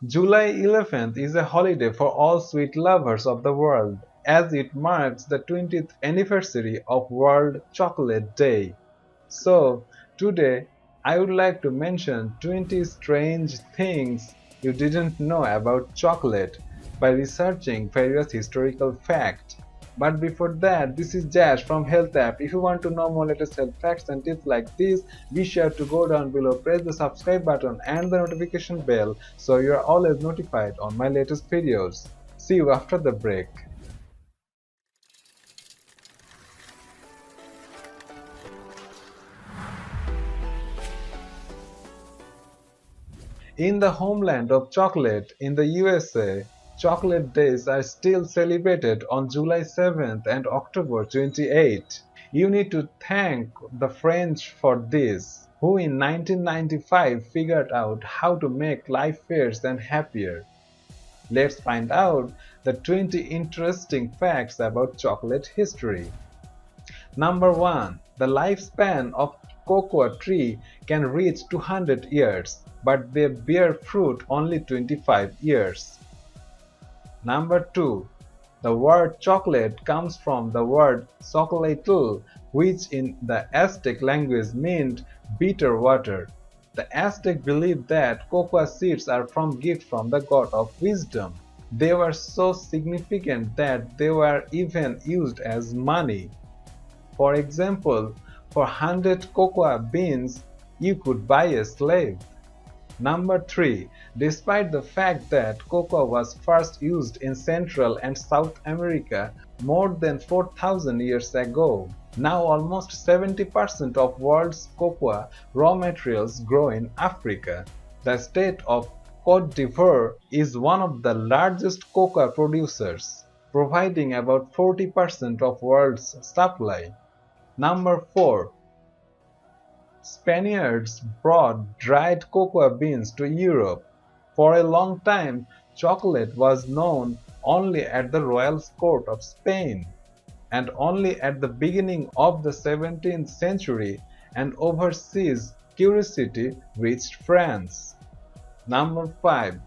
July 11th is a holiday for all sweet lovers of the world, as it marks the 20th anniversary of World Chocolate Day. So, today I would like to mention 20 strange things you didn't know about chocolate by researching various historical facts. But before that, this is Jash from Health App. If you want to know more latest health facts and tips like this, be sure to go down below, press the subscribe button and the notification bell so you are always notified on my latest videos. See you after the break. In the homeland of chocolate, in the USA, chocolate days are still celebrated on July 7th and October 28th. You need to thank the French for this, who in 1995 figured out how to make life fairs and happier. Let's find out the 20 interesting facts about chocolate history. Number 1. The lifespan of cocoa tree can reach 200 years, but they bear fruit only 25 years. Number 2. The word chocolate comes from the word xocolātl, which in the Aztec language meant bitter water. The Aztec believed that cocoa seeds are from gift from the god of wisdom. They were so significant that they were even used as money. For example, for 100 cocoa beans, you could buy a slave. Number 3. Despite the fact that cocoa was first used in Central and South America more than 4,000 years ago, now almost 70% of world's cocoa raw materials grow in Africa. The state of Côte d'Ivoire is one of the largest cocoa producers, providing about 40% of world's supply. Number 4. Spaniards brought dried cocoa beans to Europe. For a long time, chocolate was known only at the royal court of Spain, and only at the beginning of the 17th century and overseas curiosity reached France. Number 5.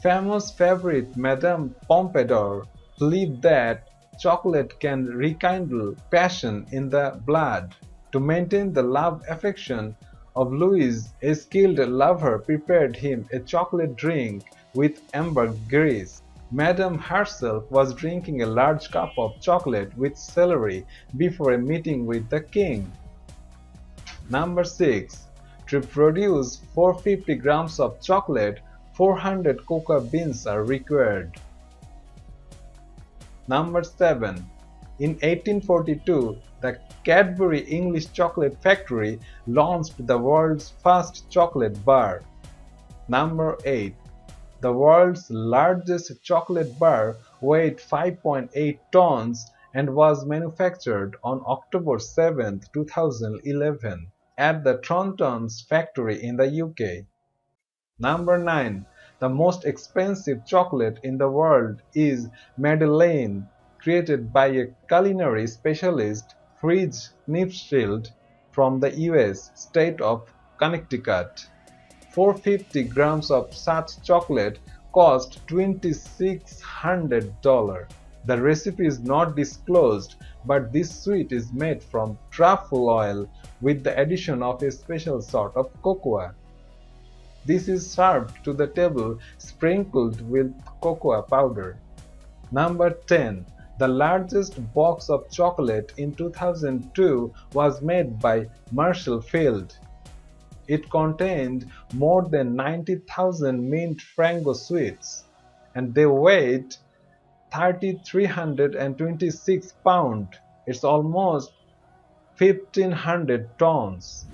Famous favorite Madame Pompadour believed that chocolate can rekindle passion in the blood. To maintain the love affection of Louis, a skilled lover prepared him a chocolate drink with ambergris. Madame herself was drinking a large cup of chocolate with celery before a meeting with the king. Number 6. To produce 450 grams of chocolate, 400 cocoa beans are required. Number 7. In 1842, the Cadbury English Chocolate Factory launched the world's first chocolate bar. Number 8. The world's largest chocolate bar weighed 5.8 tons and was manufactured on October 7, 2011 at the Tronton's factory in the UK. Number 9. The most expensive chocolate in the world is Madellaine, created by a culinary specialist, Fritz Knipschild, from the US state of Connecticut. 450 grams of such chocolate cost $2,600. The recipe is not disclosed, but this sweet is made from truffle oil with the addition of a special sort of cocoa. This is served to the table sprinkled with cocoa powder. Number 10. The largest box of chocolate in 2002 was made by Marshall Field. It contained more than 90,000 mint Frango sweets, and they weighed 3,326 pounds. It's almost 1,500 tons.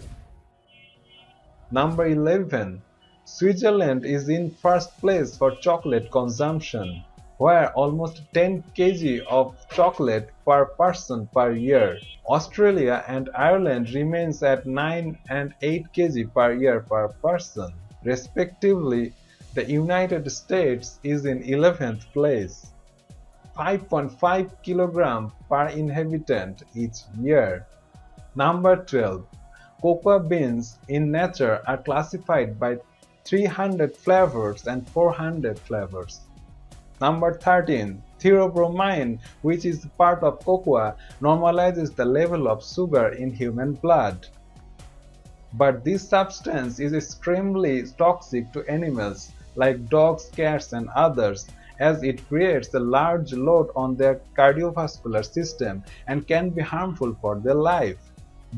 Number 11. Switzerland is in first place for chocolate consumption, where almost 10 kg of chocolate per person per year. Australia and Ireland remains at 9 and 8 kg per year per person, respectively. The United States is in 11th place, 5.5 kg per inhabitant each year. Number 12. Cocoa beans in nature are classified by 300 flavors and 400 flavors. Number 13. Theobromine, which is part of cocoa, normalizes the level of sugar in human blood. But this substance is extremely toxic to animals like dogs, cats, and others, as it creates a large load on their cardiovascular system and can be harmful for their life.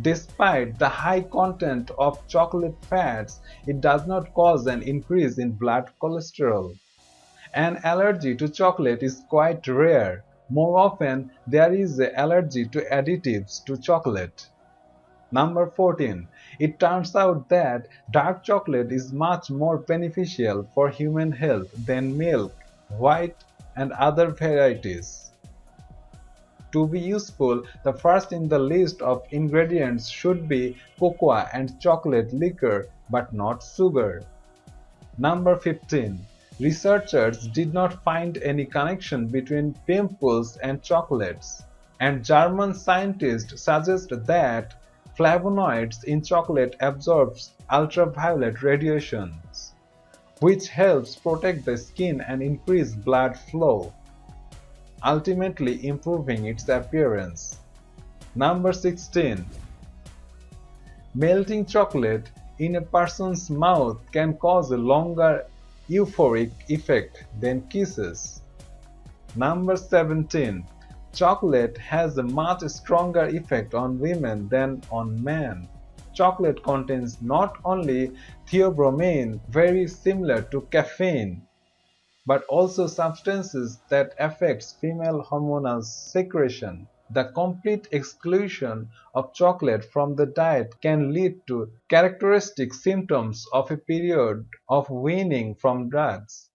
Despite the high content of chocolate fats, it does not cause an increase in blood cholesterol. An allergy to chocolate is quite rare. More often, there is an allergy to additives to chocolate. Number 14. It turns out that dark chocolate is much more beneficial for human health than milk, white, and other varieties. To be useful, the first in the list of ingredients should be cocoa and chocolate liquor, but not sugar. Number 15. Researchers did not find any connection between pimples and chocolates, and German scientists suggest that flavonoids in chocolate absorbs ultraviolet radiations, which helps protect the skin and increase blood flow, ultimately improving its appearance. Number 16. Melting chocolate in a person's mouth can cause a longer euphoric effect than kisses. Number 17. Chocolate has a much stronger effect on women than on men. Chocolate contains not only theobromine, very similar to caffeine, but also substances that affects female hormonal secretion. The complete exclusion of chocolate from the diet can lead to characteristic symptoms of a period of weaning from drugs.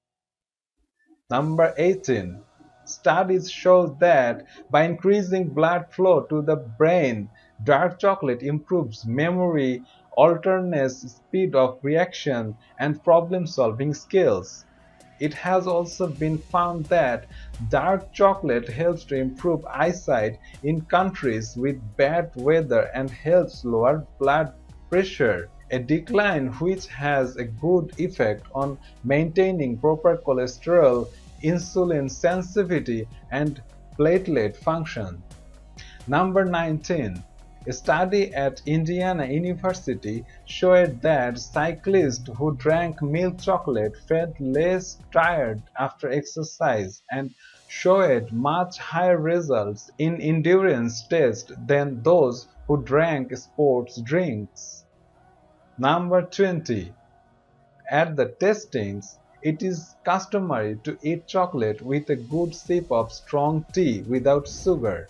Number 18. Studies show that by increasing blood flow to the brain, dark chocolate improves memory, alertness, speed of reaction, and problem-solving skills. It has also been found that dark chocolate helps to improve eyesight in countries with bad weather and helps lower blood pressure, a decline which has a good effect on maintaining proper cholesterol, insulin sensitivity, and platelet function. Number 19. A study at Indiana University showed that cyclists who drank milk chocolate felt less tired after exercise and showed much higher results in endurance tests than those who drank sports drinks. Number 20. At the testings, it is customary to eat chocolate with a good sip of strong tea without sugar.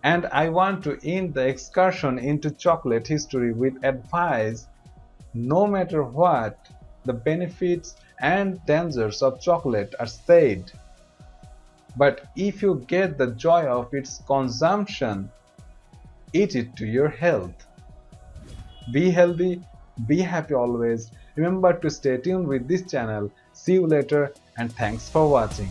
And I want to end the excursion into chocolate history with advice: no matter what, the benefits and dangers of chocolate are said. But if you get the joy of its consumption, eat it to your health. Be healthy, be happy always. Remember to stay tuned with this channel. See you later and thanks for watching.